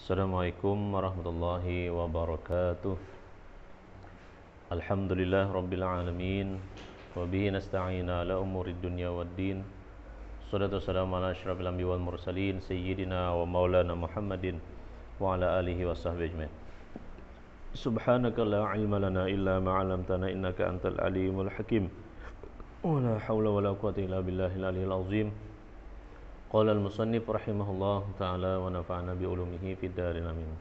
Assalamualaikum warahmatullahi wabarakatuh. Alhamdulillah rabbil alamin. Wa bihi nasta'in ala umurid dunya waddin. Salatu wassalamu ala asyrafil anbiya wal mursalin sayyidina wa maulana Muhammadin wa ala alihi wa sahbihi ajmain. Subhanaka la ilma lana illa ma 'allamtana innaka antal alimul hakim. Wa la haula wa la quwwata illa billahil aliyyil azim. Qala al-musannif rahimahullah ta'ala wa nafa'ana bi ulumihi fid darin amin.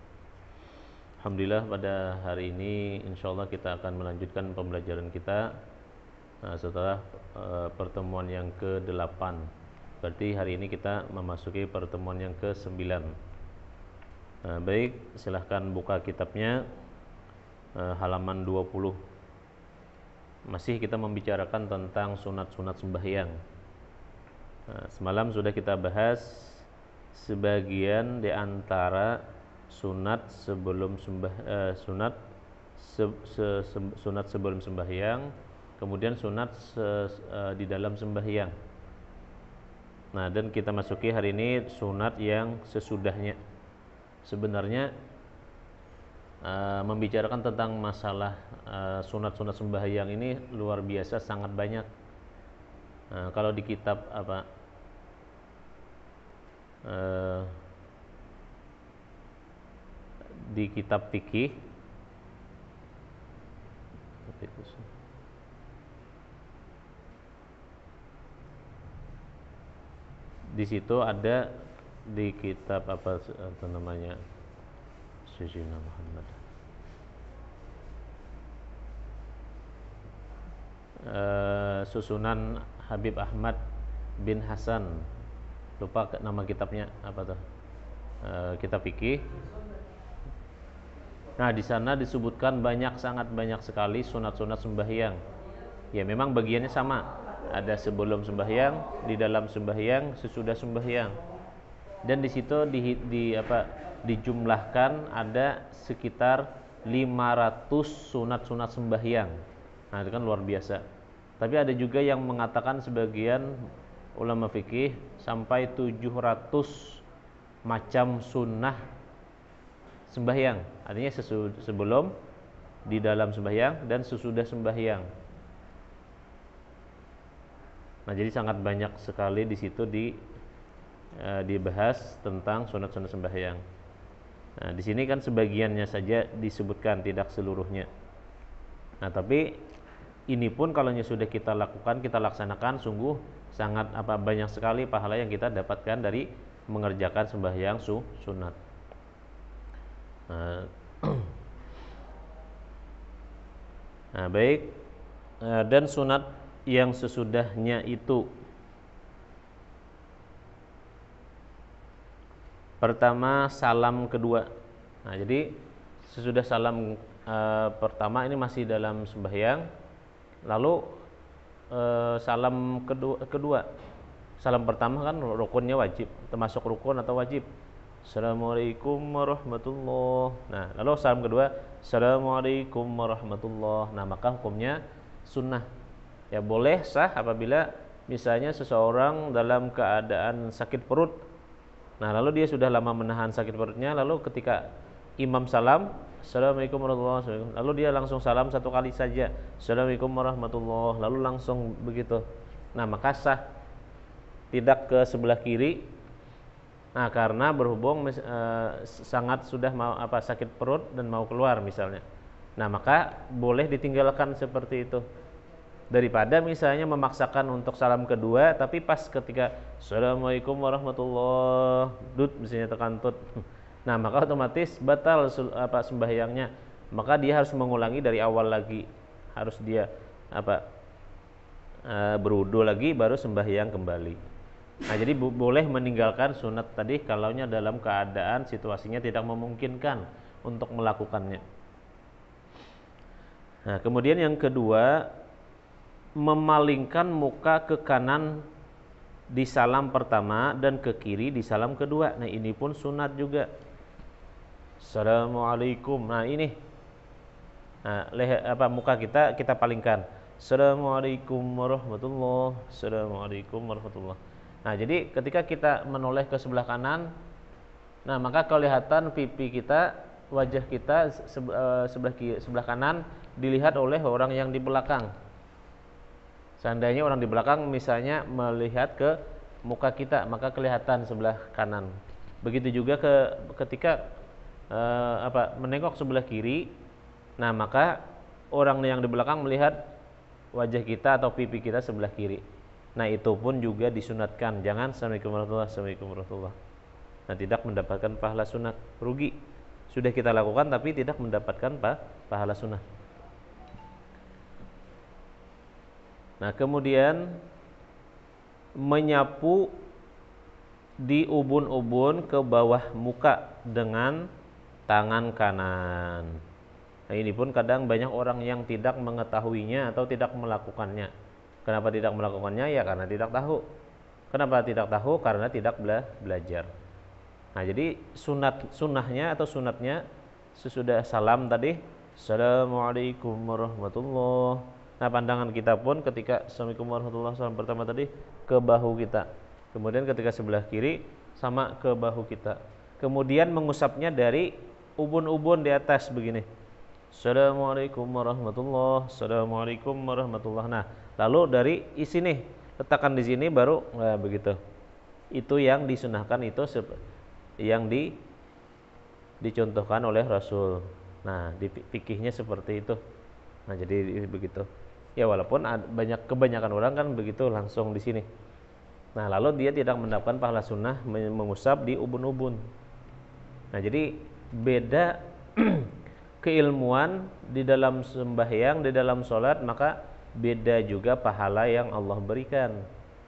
Alhamdulillah pada hari ini insyaallah kita akan melanjutkan pembelajaran kita setelah pertemuan yang ke-8. Berarti hari ini kita memasuki pertemuan yang ke-9. Baik, silahkan buka kitabnya halaman 20. Masih kita membicarakan tentang sunat-sunat sembahyang. Semalam sudah kita bahas sebagian di antara sunat sebelum sunat sebelum sembahyang, kemudian sunat di dalam sembahyang. Nah, dan kita masuki hari ini sunat yang sesudahnya. Sebenarnya membicarakan tentang masalah sunat-sunat sembahyang ini luar biasa, sangat banyak. Kalau di kitab di kitab fikih di situ ada di kitab apa namanya Sayyidina Muhammad susunan Habib Ahmad bin Hasan, lupa nama kitabnya apa tuh, kitab fikih. Nah, di sana disebutkan sangat banyak sekali sunat-sunat sembahyang. Ya, memang bagiannya sama. Ada sebelum sembahyang, di dalam sembahyang, sesudah sembahyang. Dan di situ dijumlahkan ada sekitar 500 sunat-sunat sembahyang. Nah, itu kan luar biasa. Tapi ada juga yang mengatakan sebagian ulama fikih sampai 700 macam sunnah sembahyang. Artinya sebelum, di dalam sembahyang, dan sesudah sembahyang. Nah, jadi sangat banyak sekali di situ dibahas tentang sunat-sunat sembahyang. Nah, di sini kan sebagiannya saja disebutkan, tidak seluruhnya. Nah, tapi ini pun kalau sudah kita lakukan, kita laksanakan, sungguh sangat banyak sekali pahala yang kita dapatkan dari mengerjakan sembahyang sunat. Nah, baik, dan sunat yang sesudahnya itu pertama salam kedua. Nah, jadi sesudah salam pertama ini masih dalam sembahyang, lalu salam kedua. Salam pertama kan rukunnya wajib, termasuk rukun atau wajib. Assalamualaikum warahmatullahi. Nah, lalu salam kedua, Assalamualaikum warahmatullahi. Nah, maka hukumnya sunnah. Ya, boleh sah apabila misalnya seseorang dalam keadaan sakit perut. Nah, lalu dia sudah lama menahan sakit perutnya, lalu ketika imam salam, Assalamualaikum warahmatullahi wabarakatuh, lalu dia langsung salam satu kali saja, Assalamualaikum warahmatullahi, lalu langsung begitu. Nah, maka sah, tidak ke sebelah kiri. Nah, karena berhubung sangat sudah mau sakit perut dan mau keluar misalnya. Nah, maka boleh ditinggalkan seperti itu. Daripada misalnya memaksakan untuk salam kedua, tapi pas ketika Assalamualaikum warahmatullahi misalnya tekan tut. Nah, maka otomatis batal sembahyangnya. Maka dia harus mengulangi dari awal lagi. Harus dia berwudu lagi baru sembahyang kembali. Nah, jadi boleh meninggalkan sunat tadi kalaunya dalam keadaan situasinya tidak memungkinkan untuk melakukannya. Nah, kemudian yang kedua, memalingkan muka ke kanan di salam pertama dan ke kiri di salam kedua. Nah, ini pun sunat juga. Assalamualaikum. Nah, ini muka kita palingkan. Assalamualaikum warahmatullahi. Assalamualaikum warahmatullahi. Nah, jadi ketika kita menoleh ke sebelah kanan, Nah, maka kelihatan pipi kita, wajah kita sebelah kanan dilihat oleh orang yang di belakang. Seandainya orang di belakang misalnya melihat ke muka kita, maka kelihatan sebelah kanan. Begitu juga ketika menengok sebelah kiri, nah maka orang yang di belakang melihat wajah kita atau pipi kita sebelah kiri. Nah, itu pun juga disunatkan. Jangan assalamualaikum warahmatullahi. Nah, tidak mendapatkan pahala sunat, rugi. Sudah kita lakukan tapi tidak mendapatkan pahala sunat. Nah, kemudian menyapu di ubun-ubun ke bawah muka dengan tangan kanan. Nah, ini pun kadang banyak orang yang tidak mengetahuinya atau tidak melakukannya. Kenapa tidak melakukannya? Ya karena tidak tahu. Kenapa tidak tahu? Karena tidak belajar. Nah, jadi sunnahnya atau sunatnya sesudah salam tadi, assalamualaikum warahmatullahi. Nah, pandangan kita pun ketika assalamualaikum warahmatullahi salam pertama tadi ke bahu kita. Kemudian ketika sebelah kiri sama ke bahu kita. Kemudian mengusapnya dari ubun-ubun di atas begini. Assalamualaikum warahmatullahi. Assalamualaikum warahmatullahi. Nah, lalu dari isi nih letakkan di sini baru begitu. Itu yang disunahkan, itu yang dicontohkan oleh Rasul. Nah, di fikihnya seperti itu. Nah, jadi begitu. Ya, walaupun kebanyakan orang kan begitu langsung di sini. Nah, lalu dia tidak mendapatkan pahala sunnah mengusap di ubun-ubun. Nah, jadi beda keilmuan di dalam sembahyang, di dalam sholat, maka beda juga pahala yang Allah berikan.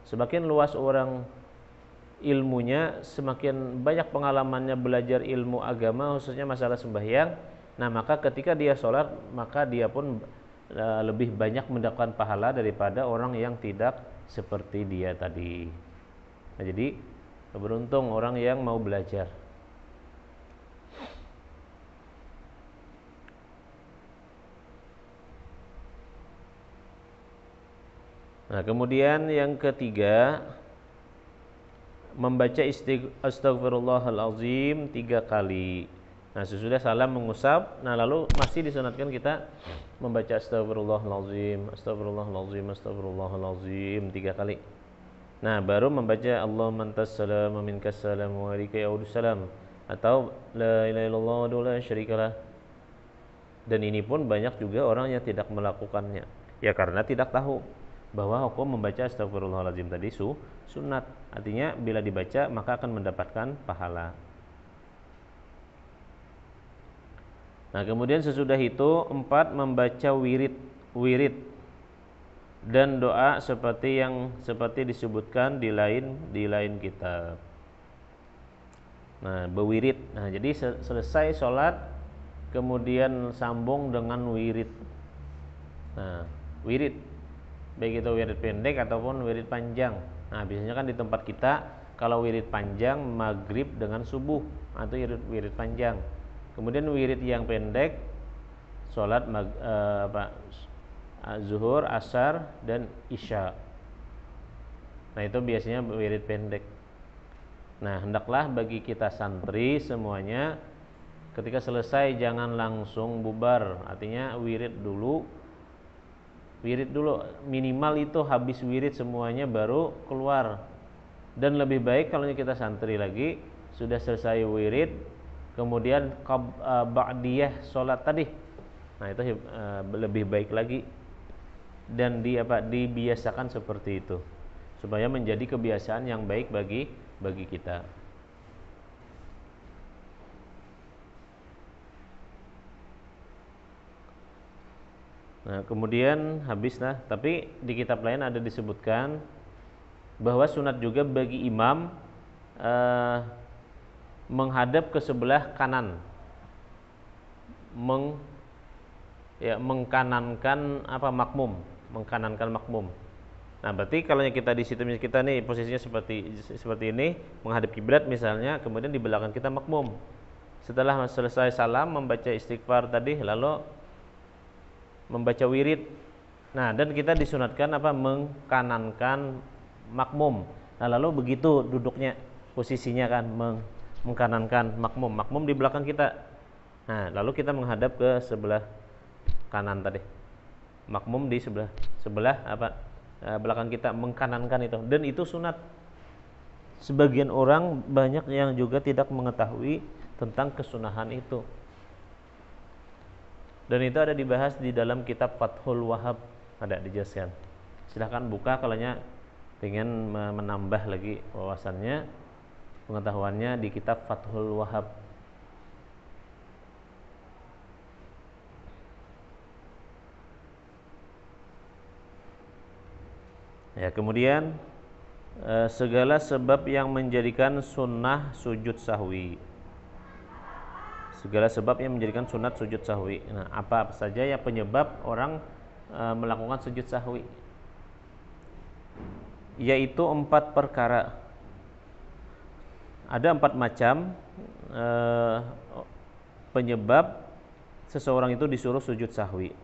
Semakin luas orang ilmunya, semakin banyak pengalamannya belajar ilmu agama, khususnya masalah sembahyang. Nah, maka ketika dia sholat, maka dia pun lebih banyak mendapatkan pahala daripada orang yang tidak seperti dia tadi. Nah, jadi beruntung orang yang mau belajar. Nah, kemudian yang ketiga, membaca astaghfirullahalazim 3 kali. Nah, sesudah salam mengusap, nah lalu masih disunatkan kita membaca astaghfirullahalazim 3 kali. Nah, baru membaca Allahumma antas salam wa minkas salam wa alaika ya'udus salam atau la ilaha illallah wa la syarikalah. Dan ini pun banyak juga orang yang tidak melakukannya. Ya karena tidak tahu bahwa hukum membaca astagfirullahaladzim tadi sunat. Artinya bila dibaca maka akan mendapatkan pahala. Nah, kemudian sesudah itu 4 membaca wirid dan doa seperti disebutkan di lain kitab. Nah, berwirid. Nah, jadi selesai sholat kemudian sambung dengan wirid. Nah, wirid baik itu wirid pendek ataupun wirid panjang. Nah, biasanya kan di tempat kita kalau wirid panjang maghrib dengan subuh atau wirid panjang. Kemudian wirid yang pendek sholat zuhur, asar dan isya. Nah, itu biasanya wirid pendek. Nah, hendaklah bagi kita santri semuanya ketika selesai jangan langsung bubar. Artinya wirid dulu, minimal itu habis wirid semuanya baru keluar. Dan lebih baik kalau kita santri lagi sudah selesai wirid kemudian ba'diyah sholat tadi. Nah, itu lebih baik lagi. Dan dibiasakan seperti itu supaya menjadi kebiasaan yang baik bagi kita. Nah, kemudian habislah. Tapi di kitab lain ada disebutkan bahwa sunat juga bagi imam menghadap ke sebelah kanan, mengkanankan makmum. Nah, berarti kalau kita di situ kita nih posisinya seperti ini, menghadap kiblat misalnya, kemudian di belakang kita makmum. Setelah selesai salam membaca istighfar tadi, lalu membaca wirid. Nah, dan kita disunatkan mengkanankan makmum. Nah, lalu begitu duduknya, posisinya kan mengkanankan makmum. Makmum di belakang kita. Nah, lalu kita menghadap ke sebelah kanan tadi. Makmum di sebelah sebelah belakang kita, mengkanankan itu. Dan itu sunat. Sebagian orang banyak yang juga tidak mengetahui tentang kesunahan itu. Dan itu ada dibahas di dalam kitab Fathul Wahhab, ada dijelaskan. Silahkan buka kalau ingin menambah lagi wawasannya, pengetahuannya di kitab Fathul Wahhab. Ya, kemudian segala sebab yang menjadikan sunnah sujud sahwi. Segala sebab yang menjadikan sunat sujud sahwi. Nah, apa saja ya penyebab orang melakukan sujud sahwi? Yaitu 4 perkara. Ada 4 macam penyebab seseorang itu disuruh sujud sahwi.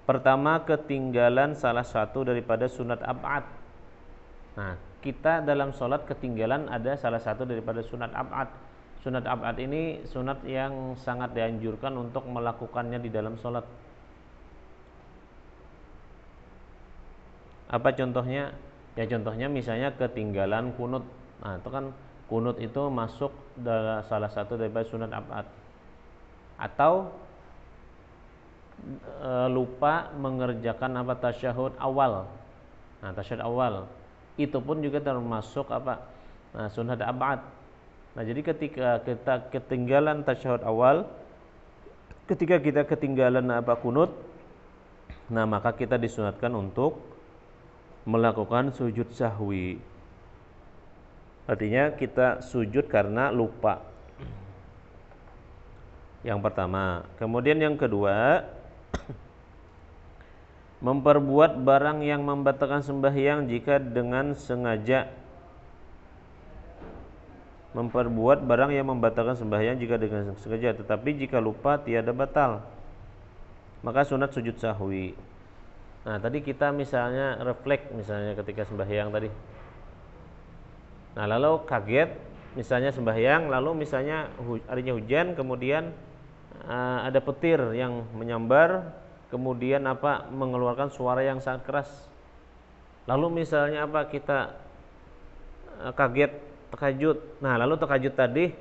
Pertama, ketinggalan salah satu daripada sunat ab'ad. Nah, kita dalam sholat ketinggalan ada salah satu daripada sunat ab'ad. Sunat ab'ad ini sunat yang sangat dianjurkan untuk melakukannya di dalam sholat. Apa contohnya? Ya contohnya misalnya ketinggalan kunut. Nah, itu kan kunut itu masuk dalam salah satu daripada sunat ab'ad. Atau lupa mengerjakan tasyahud awal. Nah, tasyahud awal itu pun juga termasuk sunat ab'ad. Nah, jadi ketika kita ketinggalan tasyahud awal, ketika kita ketinggalan kunut, nah maka kita disunatkan untuk melakukan sujud sahwi. Artinya kita sujud karena lupa. Yang pertama. Kemudian yang kedua, memperbuat barang yang membatalkan sembahyang jika dengan sengaja. Memperbuat barang yang membatalkan sembahyang jika dengan sengaja, tetapi jika lupa tiada batal, maka sunat sujud sahwi. Nah, tadi kita misalnya refleks misalnya ketika sembahyang tadi. Nah, lalu kaget misalnya sembahyang, lalu misalnya harinya hujan, kemudian ada petir yang menyambar, kemudian mengeluarkan suara yang sangat keras. Lalu misalnya kita kaget, takajud. Nah, lalu takajud tadi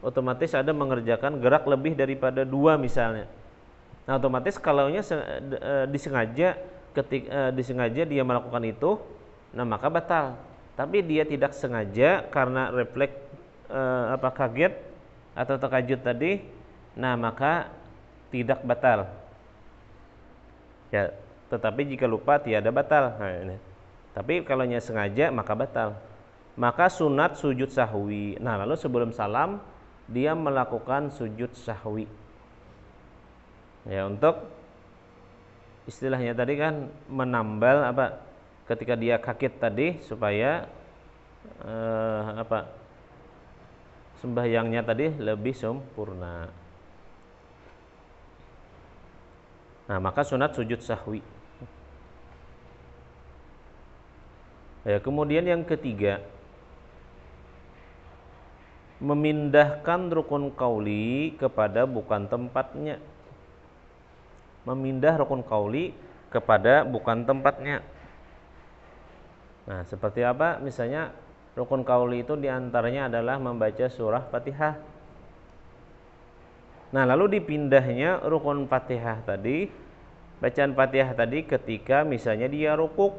otomatis ada mengerjakan gerak lebih daripada 2 misalnya. Nah, otomatis kalaunya disengaja dia melakukan itu, nah maka batal. Tapi dia tidak sengaja karena refleks kaget atau takajud tadi, nah maka tidak batal. Ya, tetapi jika lupa tiada batal. Nah, ini. Tapi kalau sengaja maka batal. Maka sunat sujud sahwi. Nah, lalu sebelum salam dia melakukan sujud sahwi. Ya, untuk istilahnya tadi kan menambal ketika dia kaget tadi supaya sembahyangnya tadi lebih sempurna. Nah, maka sunat sujud sahwi. Ya, kemudian yang ketiga, memindahkan rukun qauli kepada bukan tempatnya. Memindah rukun qauli kepada bukan tempatnya. Nah, seperti apa? Misalnya rukun qauli itu diantaranya adalah membaca surah Fatihah. Nah, lalu dipindahnya rukun Fatihah tadi, bacaan Fatihah tadi ketika misalnya dia rukuk.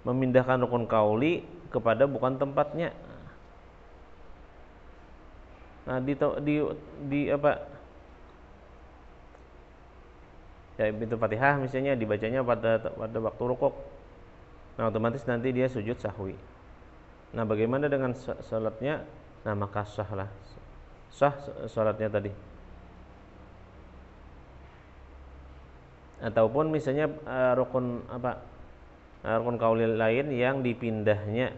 Memindahkan rukun qauli kepada bukan tempatnya. Nah, ya, pintu Fatihah misalnya dibacanya pada waktu rukuk. Nah, otomatis nanti dia sujud sahwi. Nah, bagaimana dengan salatnya? Nah, maka sah salatnya tadi. Ataupun misalnya rukun qauli lain yang dipindahnya,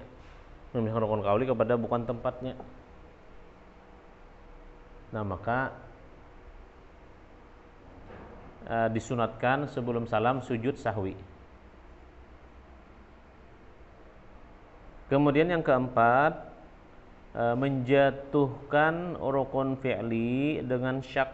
memindahkan rukun qauli kepada bukan tempatnya. Nah, maka disunatkan sebelum salam sujud sahwi. Kemudian yang keempat, menjatuhkan rukun fi'li dengan syak.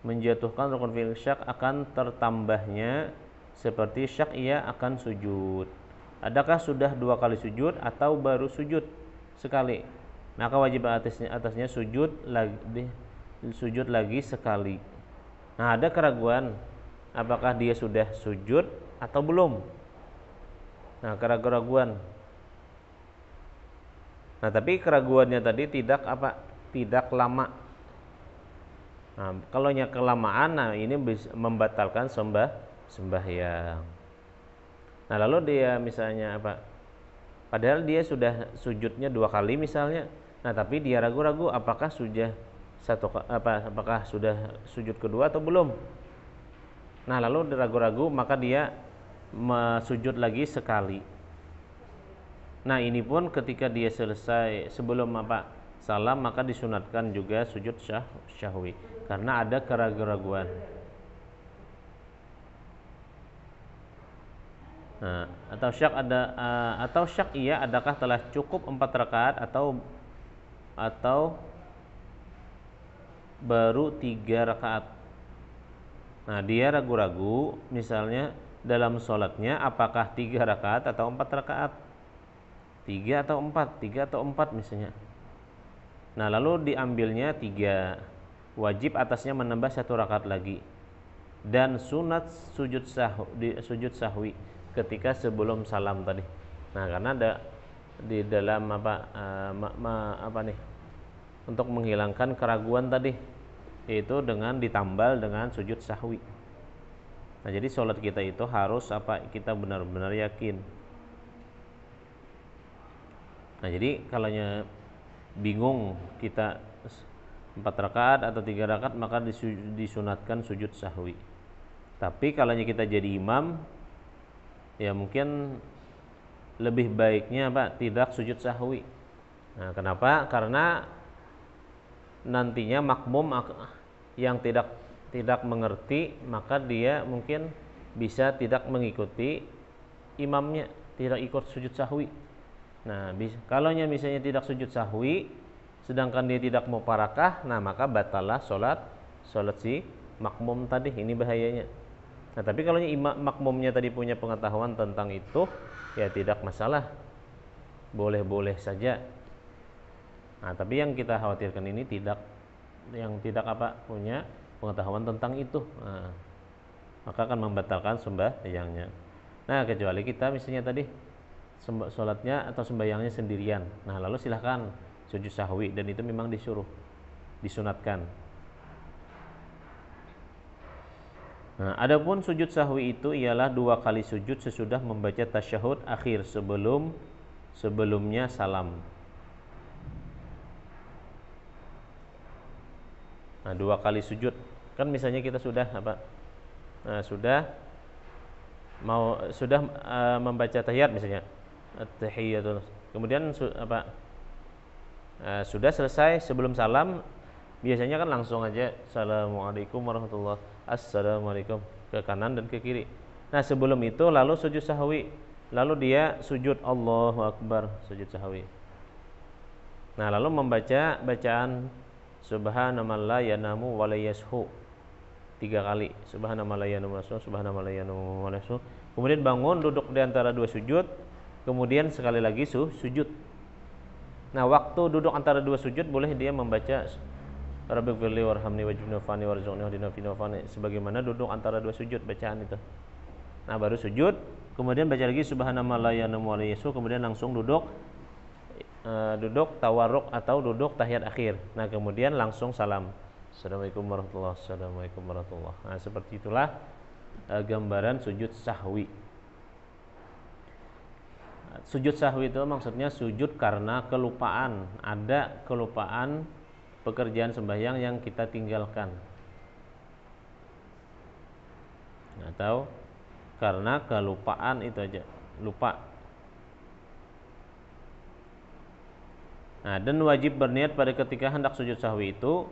Menjatuhkan rukun fi'li syak akan tertambahnya seperti syak ia akan sujud. Adakah sudah 2 kali sujud atau baru sujud sekali? Maka wajib atasnya sujud lagi sekali. Nah, ada keraguan apakah dia sudah sujud atau belum. Nah, keraguan. Nah, tapi keraguannya tadi tidak lama. Nah, kalau kelamaan, nah ini bisa membatalkan sembahyang. Nah, lalu dia misalnya padahal dia sudah sujudnya 2 kali misalnya. Nah, tapi dia ragu-ragu apakah sudah sujud kedua atau belum. Nah, lalu ragu-ragu maka dia sujud lagi sekali. Nah, ini pun ketika dia selesai sebelum salam maka disunatkan juga sujud syahwi karena ada keraguan. Nah, atau syak iya adakah telah cukup 4 rakaat atau baru 3 rakaat. Nah, dia ragu-ragu misalnya dalam sholatnya apakah 3 rakaat atau 4 rakaat, 3 atau 4 misalnya. Nah, lalu diambilnya 3, wajib atasnya menambah 1 rakaat lagi dan sunat sujud sahwi ketika sebelum salam tadi. Nah, karena ada di dalam untuk menghilangkan keraguan tadi, yaitu dengan ditambal dengan sujud sahwi. Nah, jadi sholat kita itu harus kita benar-benar yakin. Nah, jadi kalau bingung kita 4 rakaat atau 3 rakaat maka disunatkan sujud sahwi. Tapi kalau kita jadi imam, ya mungkin lebih baiknya tidak sujud sahwi. Nah, kenapa? Karena nantinya makmum yang tidak mengerti maka dia mungkin bisa tidak mengikuti imamnya, tidak ikut sujud sahwi. Nah, kalau misalnya tidak sujud sahwi sedangkan dia tidak mau parakah, nah maka batalah sholat si makmum tadi. Ini bahayanya. Nah, tapi kalau makmumnya tadi punya pengetahuan tentang itu, ya tidak masalah, boleh-boleh saja. Nah, tapi yang kita khawatirkan ini tidak punya pengetahuan tentang itu. Nah, maka akan membatalkan sembahyangnya. Nah, kecuali kita misalnya tadi sholatnya atau sembahyangnya sendirian. Nah, lalu silahkan sujud sahwi dan itu memang disunatkan. Nah, adapun sujud sahwi itu ialah 2 kali sujud sesudah membaca tasyahud akhir sebelumnya salam. Nah, 2 kali sujud kan misalnya kita sudah membaca tahiyat misalnya at-tahiyatul, kemudian sudah selesai sebelum salam, biasanya kan langsung aja assalamualaikum warahmatullahi, assalamualaikum ke kanan dan ke kiri. Nah, sebelum itu lalu sujud sahwi, lalu dia sujud Allahu Akbar, sujud sahwi. Nah, lalu membaca bacaan subhanaman la yanamu wa la yashu 3 kali, subhanaman la yanamu wa la yashu, subhanaman la yanamu wa la yashu. Kemudian bangun duduk di antara 2 sujud, kemudian sekali lagi sujud. Nah, waktu duduk antara 2 sujud boleh dia membaca Rabbighfirli warhamni waj'alni wafani warzuqni wahdini fi wafani, sebagaimana duduk antara 2 sujud bacaan itu. Nah, baru sujud, kemudian baca lagi subhanaman la yanamu wa la yashu, kemudian langsung duduk tawarruk atau duduk tahiyat akhir. Nah, kemudian langsung salam. Assalamualaikum warahmatullahi wabarakatuh. Assalamualaikum warahmatullahi wabarakatuh. Nah, seperti itulah gambaran sujud sahwi. Sujud sahwi itu maksudnya sujud karena kelupaan, ada kelupaan pekerjaan sembahyang yang kita tinggalkan, atau karena kelupaan itu aja, lupa. Nah, dan wajib berniat pada ketika hendak sujud sahwi itu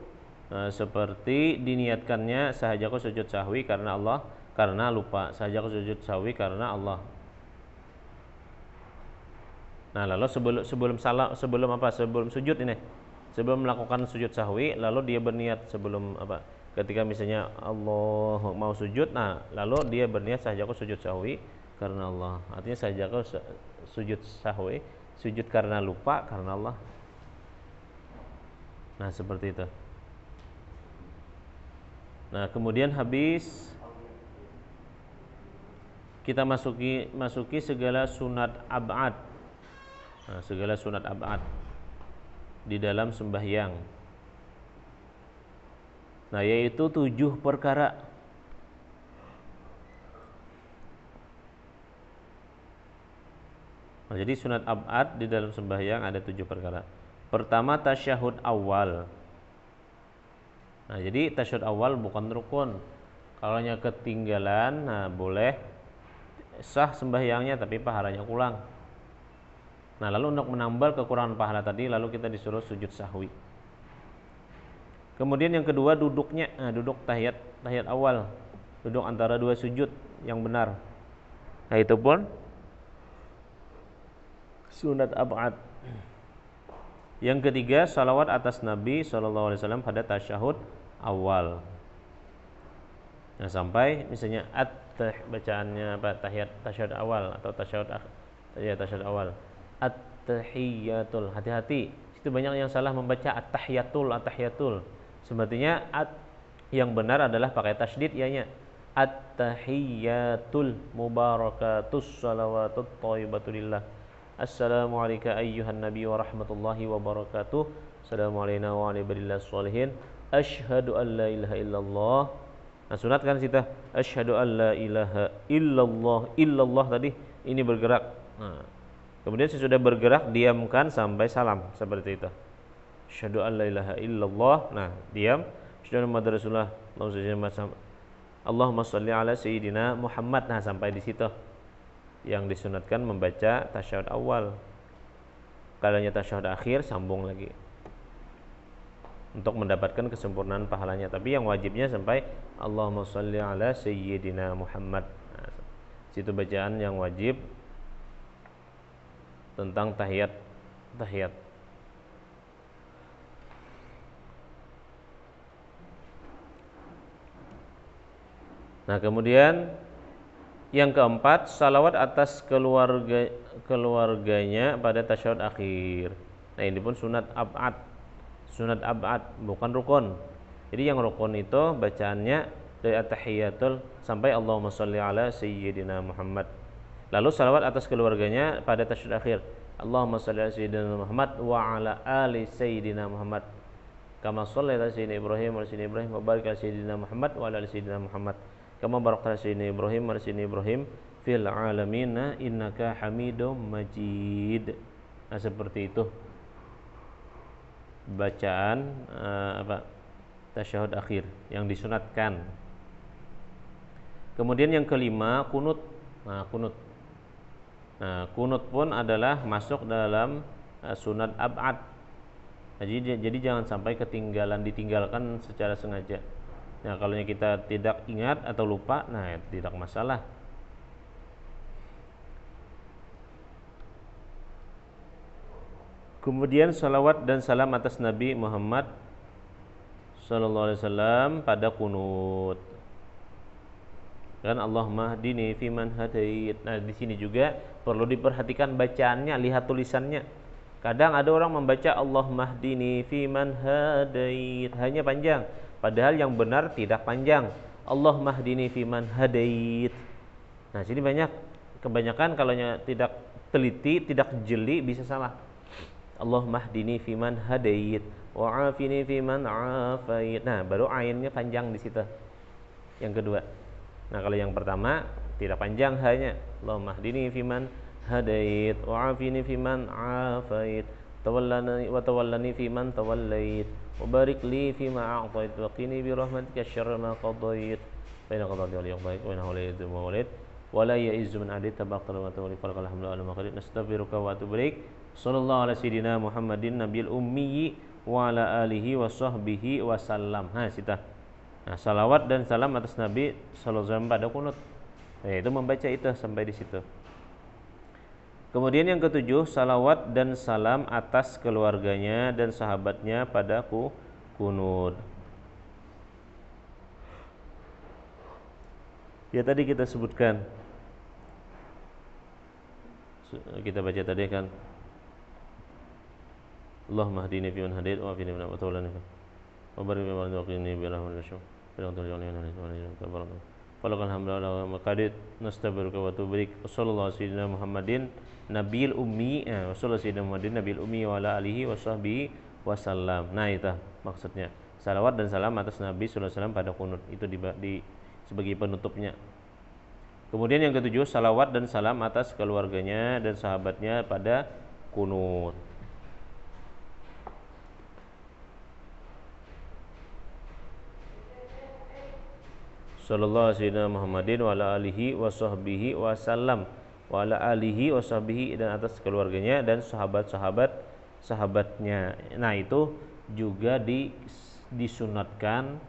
seperti diniatkannya sahajaku sujud sahwi karena Allah, karena lupa, sahajaku sujud sahwi karena Allah. Nah, lalu sebelum sujud ini, sebelum melakukan sujud sahwi, lalu dia berniat sebelum apa? Ketika misalnya Allah mau sujud, nah lalu dia berniat sahajaku sujud sahwi karena Allah. Artinya sahajaku sujud sahwi, sujud karena lupa karena Allah. Nah, seperti itu. Nah, kemudian habis kita masuki segala sunat ab'ad. Nah, segala sunat ab'ad di dalam sembahyang. Nah, yaitu 7 perkara. Nah, jadi sunat ab'ad di dalam sembahyang ada 7 perkara. Pertama, tasyahud awal. Nah, jadi tasyahud awal bukan rukun. Kalau ketinggalan, nah boleh sah sembahyangnya tapi pahalanya kurang. Nah, lalu untuk menambal kekurangan pahala tadi, lalu kita disuruh sujud sahwi. Kemudian yang kedua duduknya, duduk tahiyat awal, duduk antara 2 sujud yang benar. Nah, itu pun sunat ab'ad. Yang ketiga salawat atas Nabi SAW pada tasyahud awal. Nah, sampai misalnya bacaannya apa, tasyahud awal atau tasyahud awal. At-tahiyatul, hati-hati. Itu banyak yang salah membaca at-tahiyatul. Sepertinya yang benar adalah pakai tasydid ianya. At-tahiyatul mubarakatus salawatut thayyibatu lillah. Assalamu alayka ayyuhan nabi wa rahmatullahi wa barakatuh. Assalamu alayna wa ala ibadillah sholihin. Asyhadu an la ilaha illallah. Nah, sunat kan situ asyhadu an la ilaha illallah tadi ini bergerak. Nah, kemudian sesudah bergerak diamkan sampai salam seperti itu. Asyhadu an la ilaha illallah. Nah, diam. Asyhadu anna Muhammadar Rasulullah. Allahumma shalli ala sayyidina Muhammad. Nah, sampai di situ. Yang disunatkan membaca tasyahud awal. Kalau tasyahud akhir sambung lagi. Untuk mendapatkan kesempurnaan pahalanya, tapi yang wajibnya sampai Allahumma shalli ala sayyidina Muhammad. Nah, situ bacaan yang wajib tentang tahiyat. Nah, kemudian yang keempat salawat atas keluarganya pada tasyahud akhir. Nah, ini pun sunat ab'ad bukan rukun. Jadi yang rukun itu bacaannya dari at-tahiyatul sampai Allahumma shalli ala sayyidina Muhammad. Lalu salawat atas keluarganya pada tasyahud akhir. Allahumma shalli ala sayyidina Muhammad wa ala ali sayyidina Muhammad. Kama shallaita ala sayyidina Ibrahim wa ala sayyidina Ibrahim wa barik ala sayyidina Muhammad wa ala ali sayyidina Muhammad. Kama barakta ala sayyidina Ibrahim wa ala sayyidina Ibrahim fil alamin innaka Hamidum Majid. Nah, seperti itu bacaan tasyahud akhir yang disunatkan. Kemudian yang kelima kunut. Nah, kunut pun adalah masuk dalam sunat ab'ad. Jadi jangan sampai ditinggalkan secara sengaja. Nah, kalau kita tidak ingat atau lupa, nah tidak masalah. Kemudian salawat dan salam atas Nabi Muhammad sallallahu alaihi wasallam pada kunut. Kan Allahumma hdini fiman hadait. Nah, di sini juga perlu diperhatikan bacaannya, lihat tulisannya. Kadang ada orang membaca Allahumma hdini fiman hadait hanya panjang, padahal yang benar tidak panjang. Allahumma hdini fiman hadait. Nah, sini kebanyakan kalau tidak teliti, tidak jeli bisa salah. Allahumma hdini fiman hadait wa afini fiman afait. Nah, baru ainnya panjang di situ. Yang kedua. Nah, kalau yang pertama tidak panjang hanya Allahumma hdini fiman hadait wa afini fiman afait tawallani fiman tawallait wa barik li fima a'tait wa qini bi rahmatika syarra ma qadait fa inna qadati wa yaqdait wa innahu la yadhmu wa walid wa la ya'izzu min adit tabaqtal wa tawli falakal hamdu ala ma qadir nastaghfiruka wa atubu ilaik. Sallallahu ala sayyidina Muhammadin nabiyil ummi wa ala alihi wa sahbihi wa sallam. Nah, salawat dan salam atas Nabi sallallahu alaihi wasallam pada kunut. Itu membaca itu sampai di situ. Kemudian yang ketujuh, salawat dan salam atas keluarganya dan sahabatnya pada kunut. Ya tadi kita sebutkan, kita baca tadi kan, Allahumma hdini fi man hadait wa afini man tawallani wa barik lana wa qini bi rahmatika falakal hamdu ala maqadid nastaghfiruka wa atubu ilaik. Wassallallahu sayyidina Muhammadin nabiyil ummi wa sallallahu sayyidina Muhammadin nabiyil ummi wa ala alihi wa sahbihi wasallam. Nah itu maksudnya salawat dan salam atas Nabi sallallahu alaihi wasallam pada kunut itu di sebagai penutupnya. Kemudian yang ketujuh, salawat dan salam atas keluarganya dan sahabatnya pada kunut. Sallallahu alaihi Muhammadin wa ala alihi wa sahbihi wasallam, wa ala alihi wa sahbihi, dan atas keluarganya dan sahabatnya. Nah itu juga disunatkan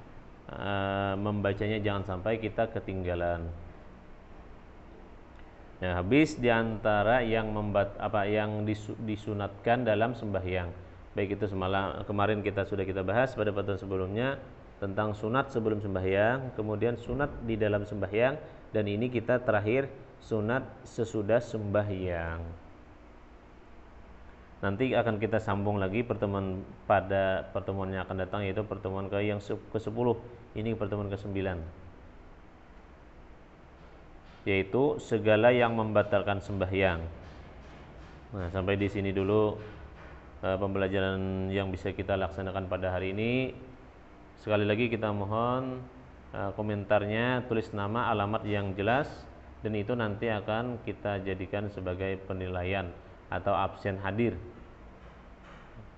membacanya, jangan sampai kita ketinggalan. Nah, habis diantara yang disunatkan dalam sembahyang, baik itu kemarin sudah kita bahas pada pertemuan sebelumnya tentang sunat sebelum sembahyang, kemudian sunat di dalam sembahyang, dan ini kita terakhir sunat sesudah sembahyang. Nanti akan kita sambung lagi pada pertemuan yang akan datang, yaitu pertemuan yang ke-10, ini pertemuan ke-9, yaitu segala yang membatalkan sembahyang. Nah, sampai di sini dulu pembelajaran yang bisa kita laksanakan pada hari ini. Sekali lagi kita mohon komentarnya, tulis nama, alamat yang jelas, dan itu nanti akan kita jadikan sebagai penilaian atau absen hadir.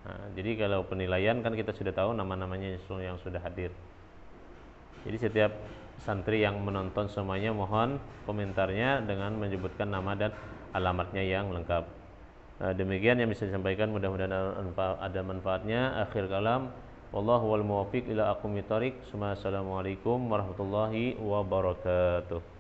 Nah, jadi kalau penilaian kan kita sudah tahu nama-namanya yang sudah hadir. Jadi setiap santri yang menonton semuanya mohon komentarnya dengan menyebutkan nama dan alamatnya yang lengkap. Demikian yang bisa disampaikan, mudah-mudahan ada manfaatnya. Akhir kalam, wallahu wal muwaffiq ila aqwamit thoriq. Assalamualaikum warahmatullahi wabarakatuh.